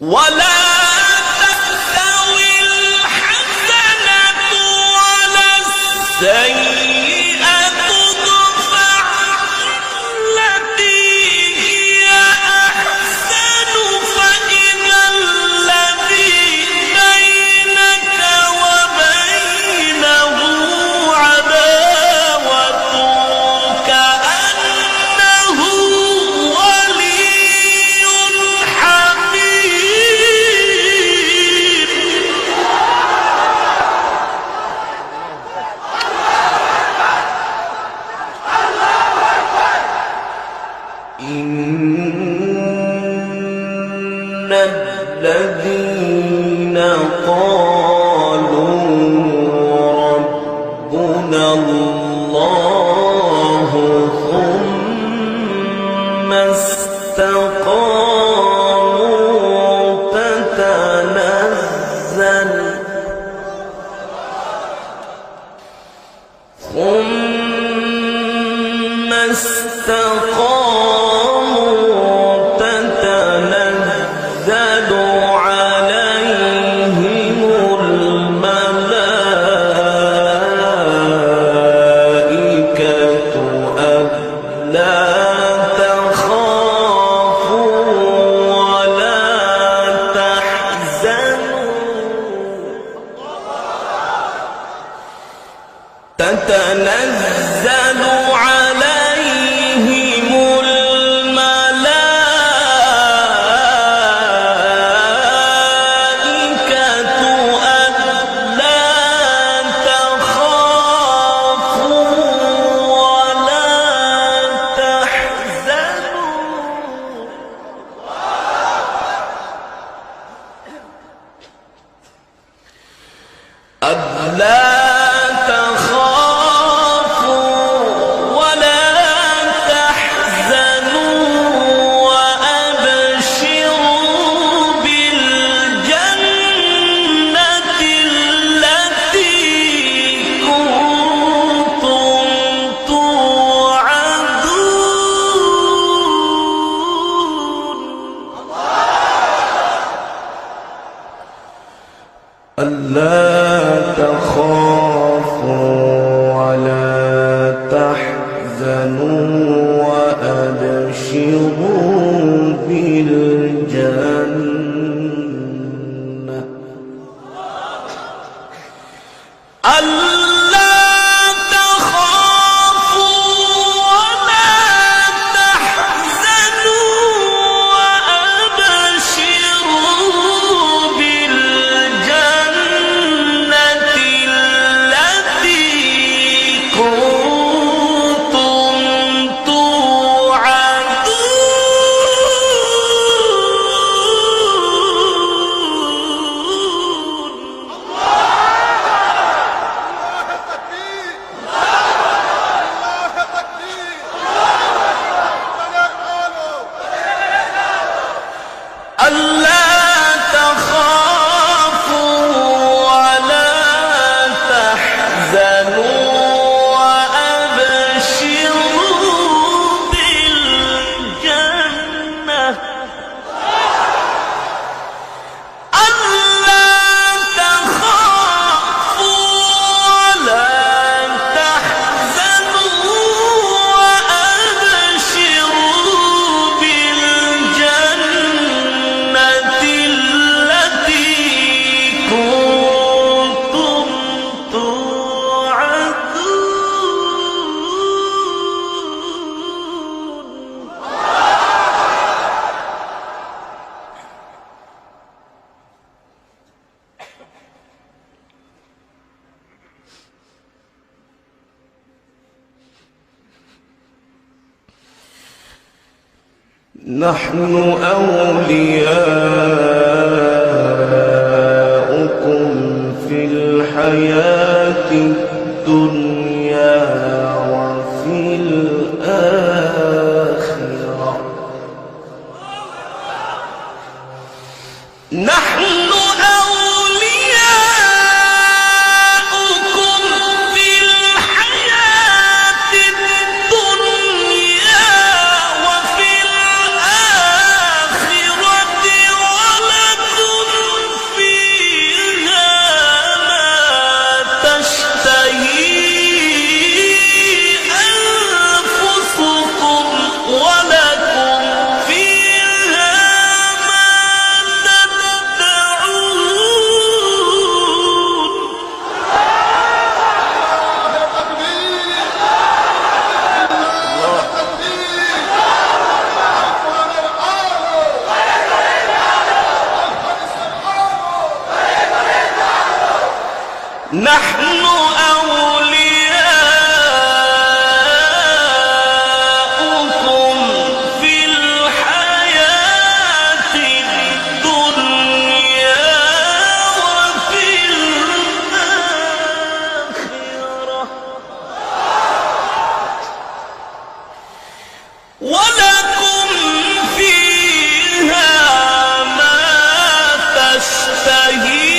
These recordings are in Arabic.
ولا تستوي الحسنة ولا السيئة ادفع بالتي هي أحسن فإذا الذي بينك وبينه عداوة كأنه ولي حميم. إن الذين قالوا ربنا الله ثم استقاموا تتنزل عليهم الملائكة ألا تخافوا ولا تحزنوا تتنزل عليهم الملائكة ألا تخافوا ولا تحزنوا ألا تخافوا ولا تحزنوا وأبشروا بالجنة ألا تخافوا ولا تحزنوا وأبشروا بالجنة التي كنتم نحن أولياؤكم في الحياة الدنيا وفي الآخرة نحن ولا نحن أولياؤكم في الحياة الدنيا وفي الآخرة ولكم فيها ما تشتهي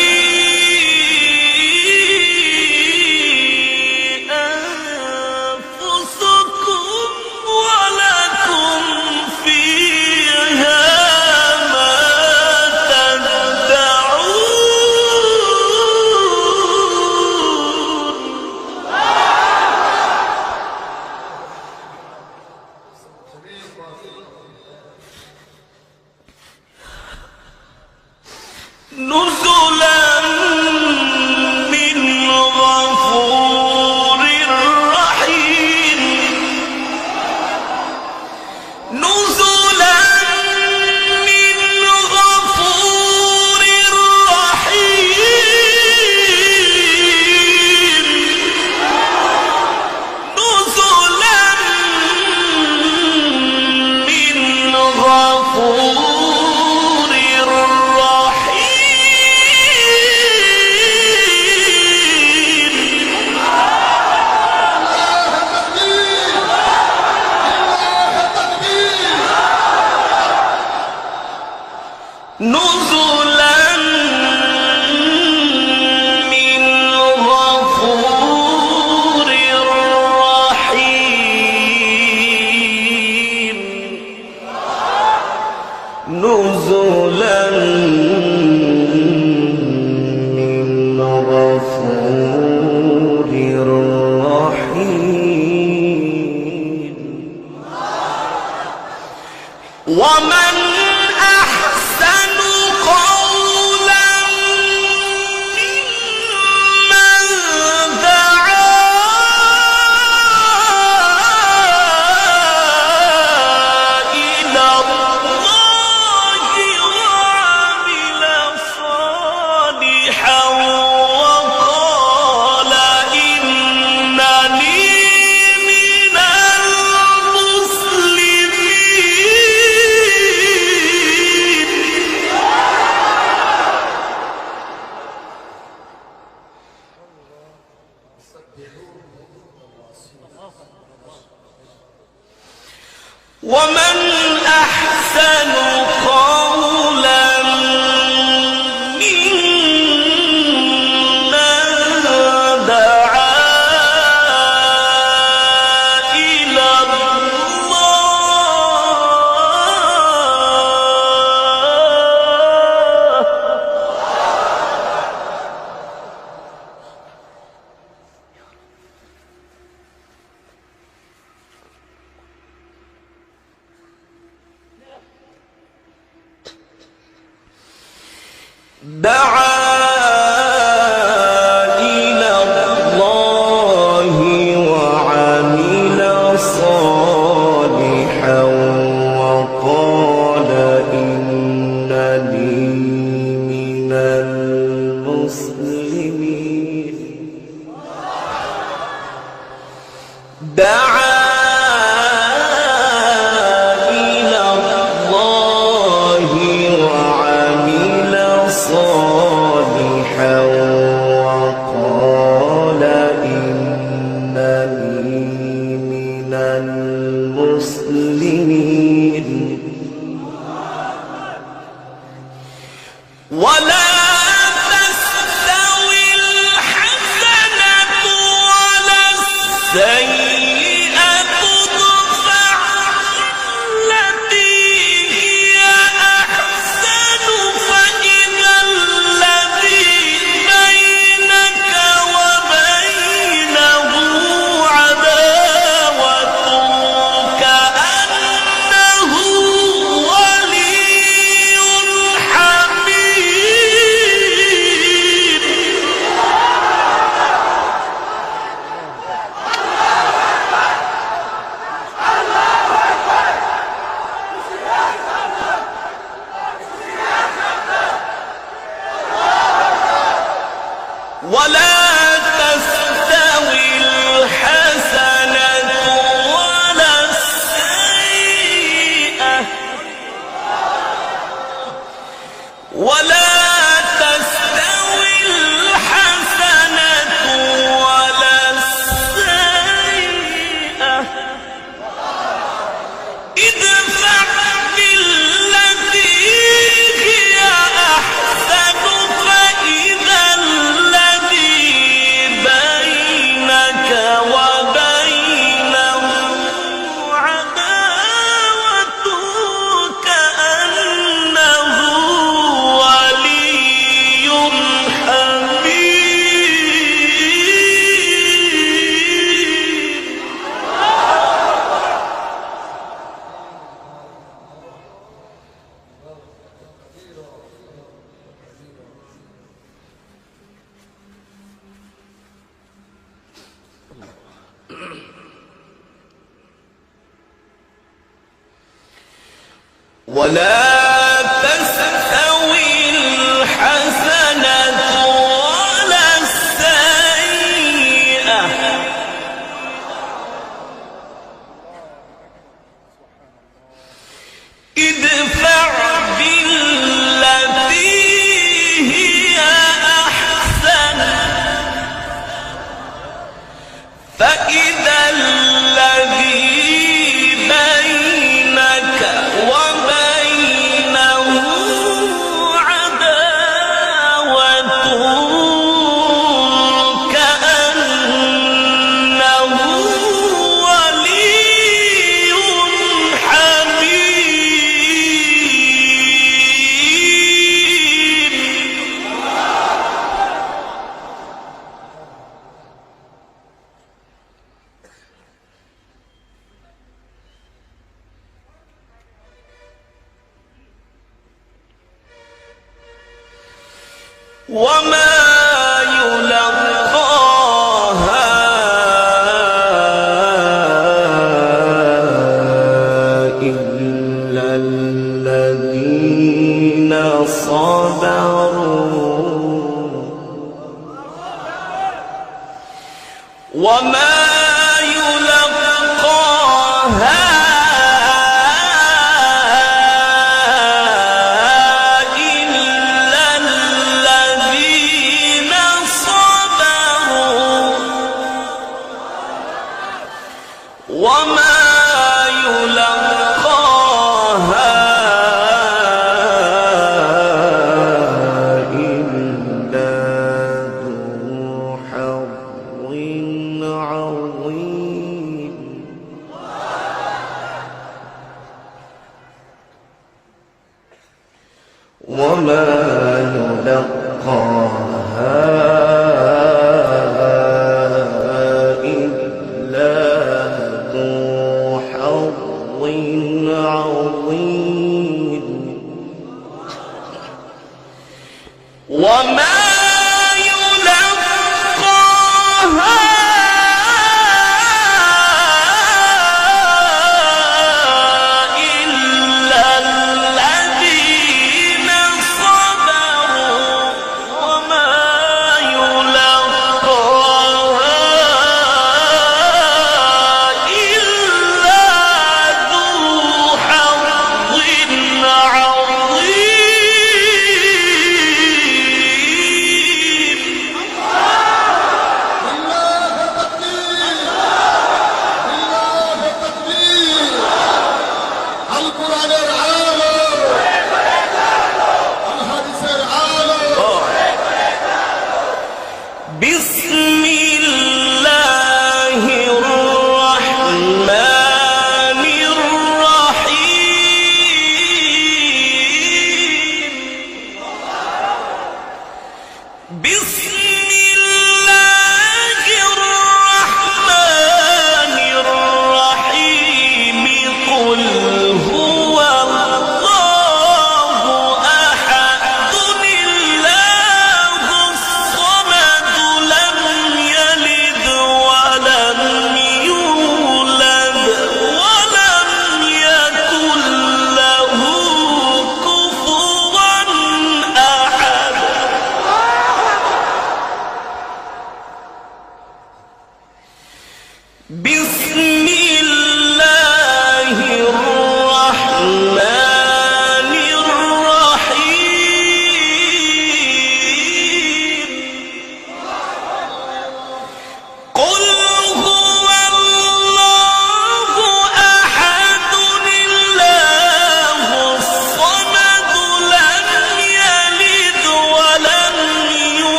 نزلا من غفور رحيم نزلا من غفور رحيم نزلا من غفور نزلا من غفور رحيم نزلا من غفور رحيم ومن ومن أحسن قولا ممن دعا إلى الله دعا إلى الله وعمل صالحا وقال إنني من المسلمين دعا صالحا وقال إنني من المسلمين ولا تستوي الحسنة ولا السيئة ادفع التي هي أحسن فإذا الذي بينك وبينه عداوة كأنه ولي حميم ولا ولا تستوي الحسنة ولا السيئة ادفع بالتي هي أحسن فإذا الذي بينك وبينه عداوة كأنه ولي حميم. ولا تستوي الحسنة ولا السيئة ادفع بالتي هي أحسن فإذا الذي بينك وبينه عداوة كأنه ولي حميم. وما يلقاها إلا الذين صبروا وما يلقاها إلا الذين صبروا وما يلقاها إلا ذو حظ عظيم. وما يلقاها إلا ذو حظ عظيم. وما يلقاها إلا الذين صبروا وما يلقاها إلا ذو حظ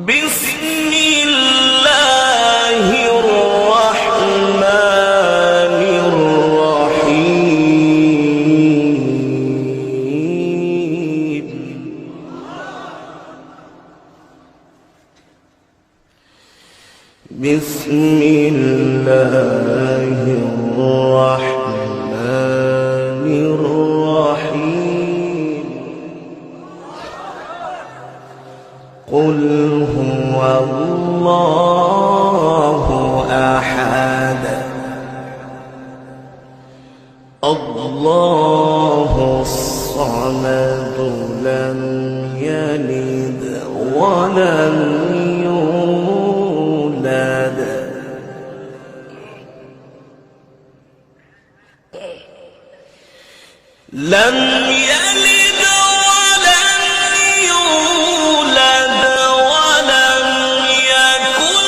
بسم الله الرحمن الرحيم بسم الله الرحمن الرحيم قل هو الله أحد الله الصمد لم يلد ولم يولد لم يلد ولم يولد ولم يكن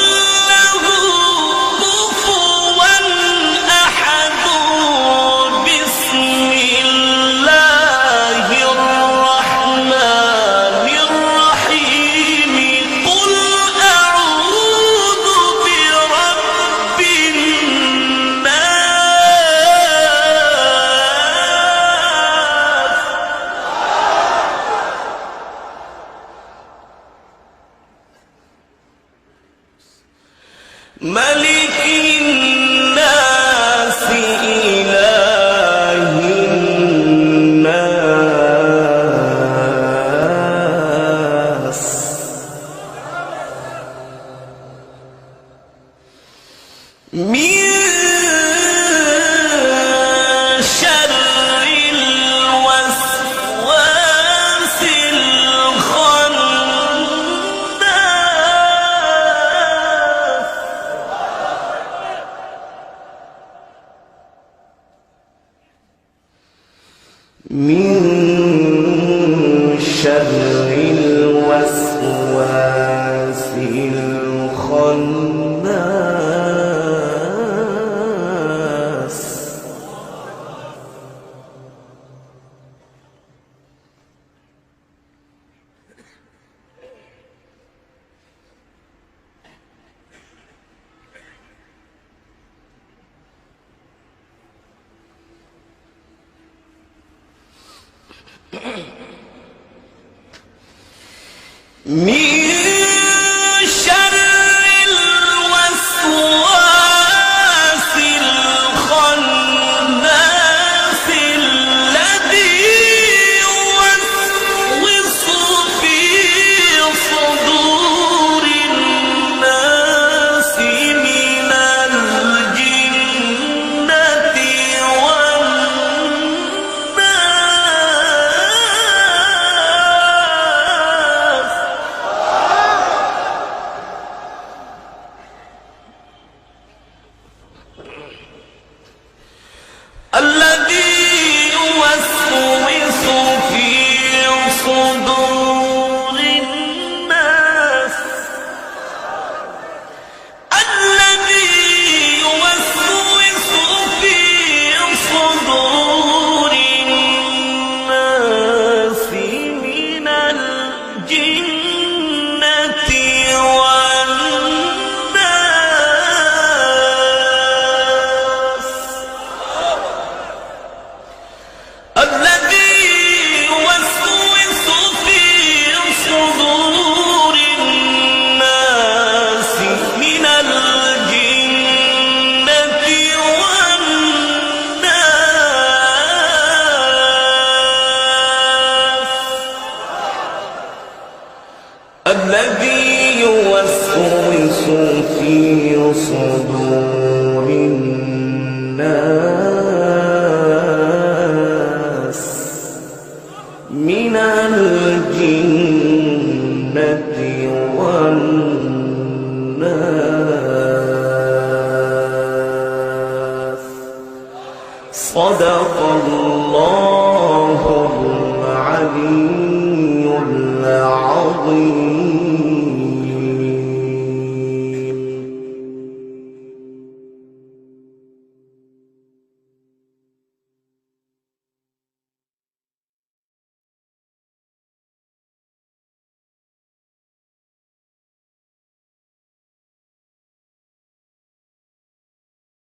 له كفوا أحد بسم الله الرحمن الرحيم قل أعوذ برب ملك الناس إله الناس من شر الوسواس الخناس من شر الوسواس الخناس من شر الوسواس الخناس الذي يوسوس في صدور الناس من الجنة والناس الذي يوسوس في صدور الناس الذي يوسوس في صدور الناس من الجنة والناس الذي يوسوس في صدور الناس من الجنة والناس الذي يوسوس في صدور الناس من الجنة والناس صدق الله العلي العظيم